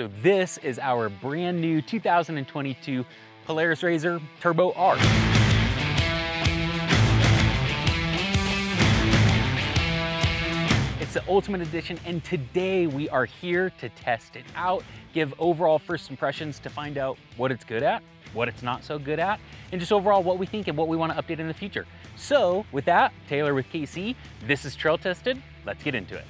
So this is our brand new 2022 Polaris RZR Turbo R. It's the Ultimate Edition, and today we are here to test it out, give overall first impressions to find out what it's good at, what it's not so good at, and just overall what we think and what we want to update in the future. So with that, Taylor with KC, this is Trail Tested. Let's get into it.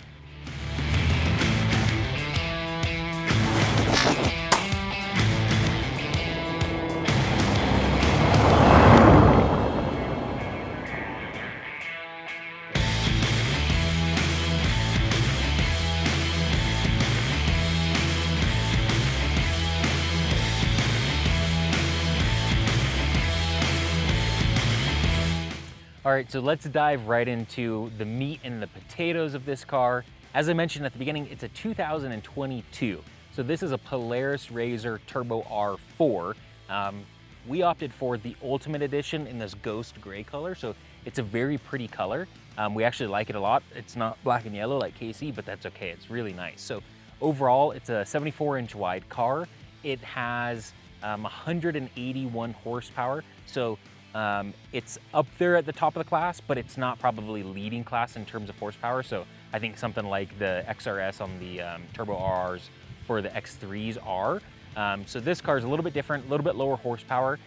All right, so let's dive right into the meat and the potatoes of this car. As I mentioned at the beginning, it's a 2022. So this is a Polaris RZR Turbo R4. We opted for the Ultimate Edition in this ghost gray color, so it's a very pretty color. We actually like it a lot. It's not black and yellow like KC, but that's okay, it's really nice. So overall, it's a 74-inch wide car. It has 181 horsepower. So it's up there at the top of the class, but it's not probably leading class in terms of horsepower. So I think something like the XRS on the Turbo Rs for the X3s are. So this car is a little bit different, a little bit lower horsepower.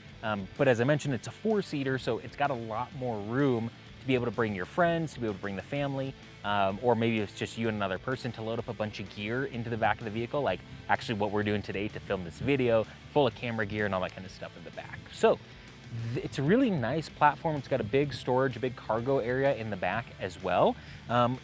But as I mentioned, it's a four-seater, so it's got a lot more room to be able to bring your friends, to be able to bring the family, or maybe it's just you and another person to load up a bunch of gear into the back of the vehicle, like actually what we're doing today to film this video, full of camera gear and all that kind of stuff in the back. So it's a really nice platform. It's got a big storage, a big cargo area in the back as well.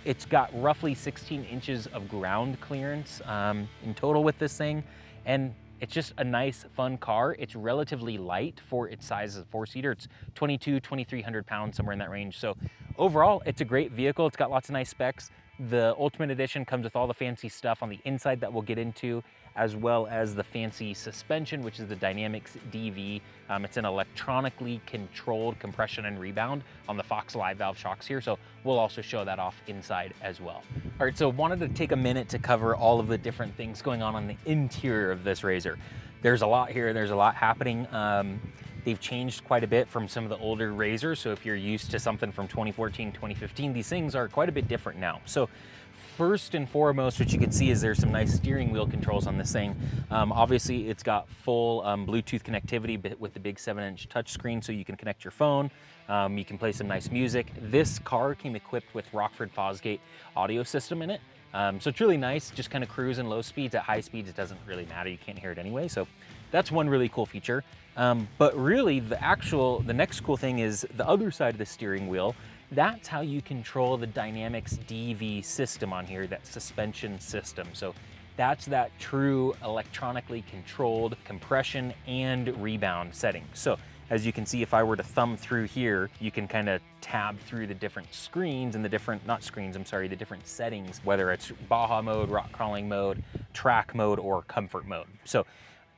It's got roughly 16 inches of ground clearance in total with this thing. And it's just a nice, fun car. It's relatively light for its size as a four-seater. It's 2,300 pounds, somewhere in that range. So overall, it's a great vehicle. It's got lots of nice specs. The Ultimate Edition comes with all the fancy stuff on the inside that we'll get into, as well as the fancy suspension, which is the Dynamics DV. It's an electronically controlled compression and rebound on the Fox Live Valve shocks here, so we'll also show that off inside as well. All right, so wanted to take a minute to cover all of the different things going on the interior of this RZR. There's a lot here, there's a lot happening. They've changed quite a bit from some of the older RZRs, so if you're used to something from 2014, 2015, these things are quite a bit different now. So first and foremost, what you can see is there's some nice steering wheel controls on this thing. Obviously, it's got full Bluetooth connectivity with the big 7-inch touchscreen, so you can connect your phone. You can play some nice music. This car came equipped with Rockford Fosgate audio system in it. So it's really nice, just kind of cruising low speeds. At high speeds, it doesn't really matter. You can't hear it anyway. So that's one really cool feature. But really, the next cool thing is the other side of the steering wheel. That's how you control the Dynamics DV system on here, that suspension system. So that's that true electronically controlled compression and rebound setting. So as you can see, if I were to thumb through here, you can kind of tab through the different screens and the different, the different settings, whether it's Baja mode, rock crawling mode, track mode, or comfort mode. So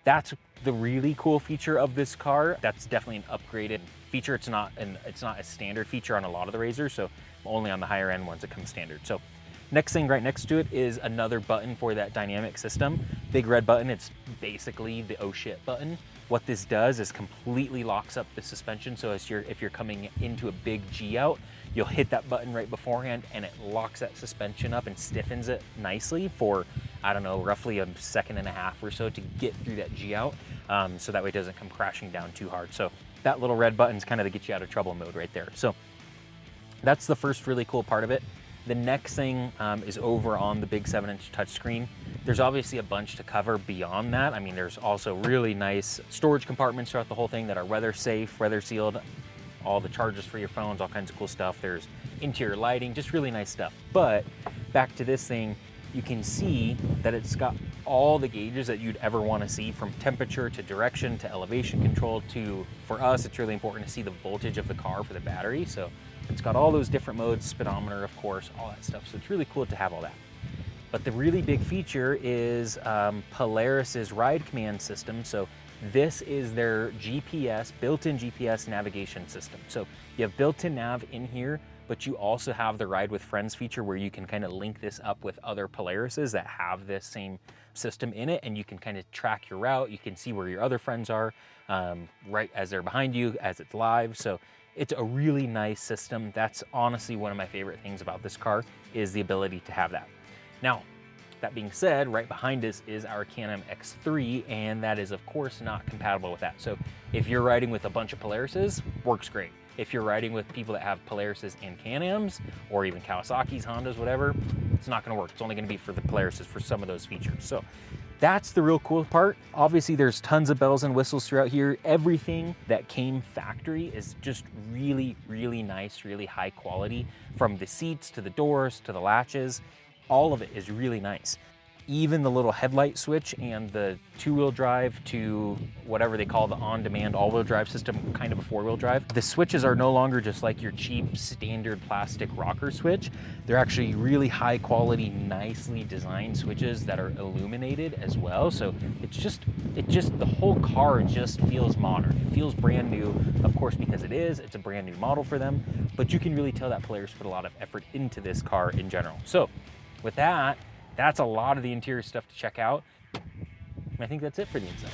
that's the really cool feature of this car. That's definitely an upgraded feature. It's not a standard feature on a lot of the RZRs, so only on the higher end ones it comes standard. So next thing right next to it is another button for that dynamic system. Big red button, it's basically the oh shit button. What this does is completely locks up the suspension, so if you're coming into a big G out, you'll hit that button right beforehand and it locks that suspension up and stiffens it nicely for, I don't know, roughly a second and a half or so to get through that G out, so that way it doesn't come crashing down too hard. So that little red button's kind of the get you out of trouble mode right there. So that's the first really cool part of it. The next thing is over on the big 7-inch touchscreen. There's obviously a bunch to cover beyond that. I mean, there's also really nice storage compartments throughout the whole thing that are weather safe, weather sealed, all the chargers for your phones, all kinds of cool stuff. There's interior lighting, just really nice stuff. But back to this thing, you can see that it's got all the gauges that you'd ever want to see, from temperature to direction to elevation control to, for us, it's really important to see the voltage of the car for the battery. So it's got all those different modes, speedometer, of course, all that stuff. So it's really cool to have all that. But the really big feature is Polaris's ride command system. So this is their GPS, built-in GPS navigation system. So you have built-in nav in here, but you also have the Ride with Friends feature where you can kind of link this up with other Polarises that have this same system in it, and you can kind of track your route. You can see where your other friends are right as they're behind you as it's live. So it's a really nice system. That's honestly one of my favorite things about this car, is the ability to have that. Now, that being said, right behind us is our Can-Am X3, and that is of course not compatible with that. So if you're riding with a bunch of Polarises, works great. If you're riding with people that have Polarises and Can-Ams, or even Kawasaki's, Hondas, whatever, it's not gonna work. It's only gonna be for the Polarises for some of those features. So that's the real cool part. Obviously there's tons of bells and whistles throughout here. Everything that came factory is just really, really nice, really high quality, from the seats to the doors to the latches. All of it is really nice. Even the little headlight switch and the two-wheel drive to whatever they call the on-demand all-wheel drive system, kind of a four-wheel drive. The switches are no longer just like your cheap standard plastic rocker switch. They're actually really high quality, nicely designed switches that are illuminated as well. So the whole car just feels modern. It feels brand new, of course, because it's a brand new model for them, but you can really tell that Polaris put a lot of effort into this car in general. So with that, that's a lot of the interior stuff to check out. I think that's it for the inside.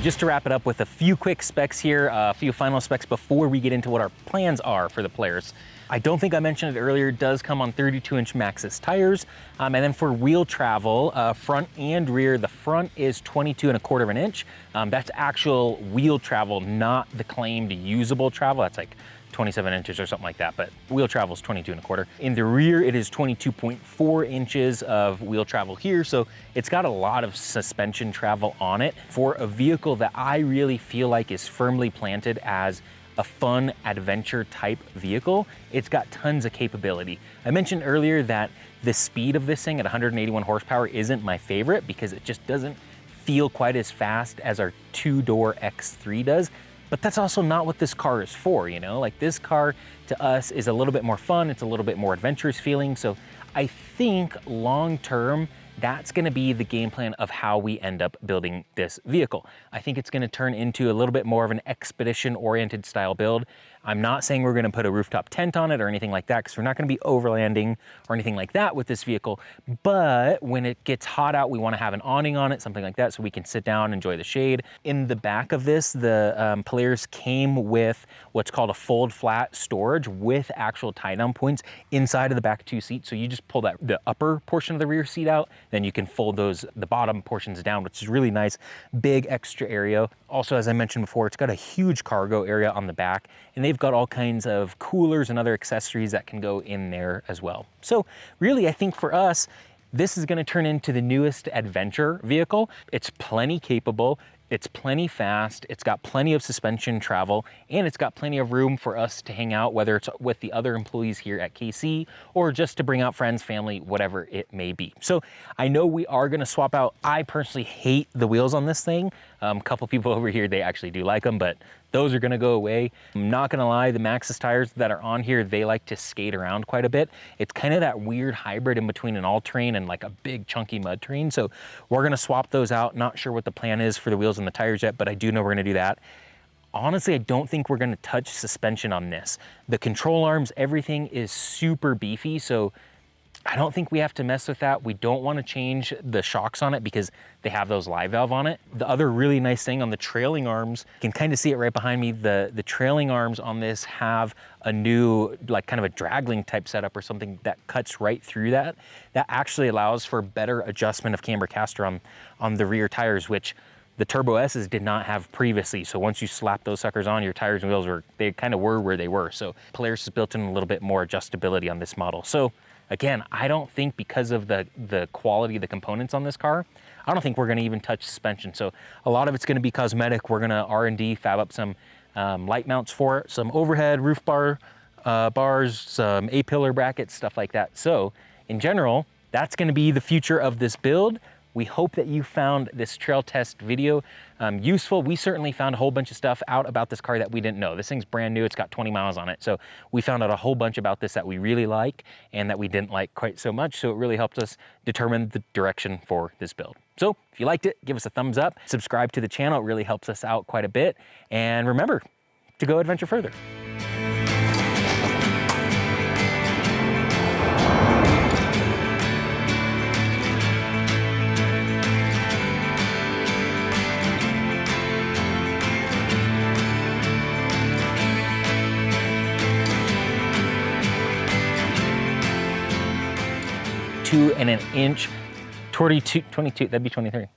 Just to wrap it up with a few quick specs here, a few final specs before we get into what our plans are for the Polaris. I don't think I mentioned it earlier, it does come on 32-inch Maxxis tires. And then for wheel travel, front and rear, the front is 22¼ of an inch. That's actual wheel travel, not the claimed usable travel. That's like 27 inches or something like that, but wheel travel is 22¼ In the rear, it is 22.4 inches of wheel travel here, so it's got a lot of suspension travel on it for a vehicle that I really feel like is firmly planted as a fun adventure type vehicle. It's got tons of capability. I mentioned earlier that the speed of this thing at 181 horsepower isn't my favorite because it just doesn't feel quite as fast as our two-door X3 does. But that's also not what this car is for, you know? Like, this car to us is a little bit more fun, it's a little bit more adventurous feeling. So I think long term, that's gonna be the game plan of how we end up building this vehicle. I think it's gonna turn into a little bit more of an expedition-oriented style build. I'm not saying we're gonna put a rooftop tent on it or anything like that, because we're not gonna be overlanding or anything like that with this vehicle. But when it gets hot out, we wanna have an awning on it, something like that, so we can sit down, enjoy the shade. In the back of this, the Polaris came with what's called a fold flat storage with actual tie-down points inside of the back two seats. So you just pull the upper portion of the rear seat out, then you can fold the bottom portions down, which is really nice, big extra area. Also, as I mentioned before, it's got a huge cargo area on the back, and they've got all kinds of coolers and other accessories that can go in there as well. So really, I think for us, this is gonna turn into the newest adventure vehicle. It's plenty capable, it's plenty fast, it's got plenty of suspension travel, and it's got plenty of room for us to hang out, whether it's with the other employees here at KC or just to bring out friends, family, whatever it may be. So I know we are gonna swap out. I personally hate the wheels on this thing. A couple people over here, they actually do like them, but those are gonna go away. I'm not gonna lie, the Maxxis tires that are on here, they like to skate around quite a bit. It's kind of that weird hybrid in between an all-terrain and like a big chunky mud terrain. So we're gonna swap those out. Not sure what the plan is for the wheels and the tires yet, but I do know we're gonna do that. Honestly, I don't think we're gonna touch suspension on this. The control arms, everything is super beefy, so I don't think we have to mess with that. We don't want to change the shocks on it because they have those live valve on it. The other really nice thing on the trailing arms, you can kind of see it right behind me, the trailing arms on this have a new, like kind of a dragling type setup or something that cuts right through that. That actually allows for better adjustment of camber caster on the rear tires, which the Turbo S's did not have previously. So once you slap those suckers on, your tires and wheels they kind of were where they were. So Polaris has built in a little bit more adjustability on this model. So again, I don't think because of the quality of the components on this car, I don't think we're gonna even touch suspension. So a lot of it's gonna be cosmetic. We're gonna R&D, fab up some light mounts for it, some overhead roof bars, some A-pillar brackets, stuff like that. So in general, that's gonna be the future of this build. We hope that you found this trail test video useful. We certainly found a whole bunch of stuff out about this car that we didn't know. This thing's brand new, it's got 20 miles on it. So we found out a whole bunch about this that we really like and that we didn't like quite so much. So it really helped us determine the direction for this build. So if you liked it, give us a thumbs up, subscribe to the channel. It really helps us out quite a bit. And remember to go adventure further. And an inch, 22, that'd be 23.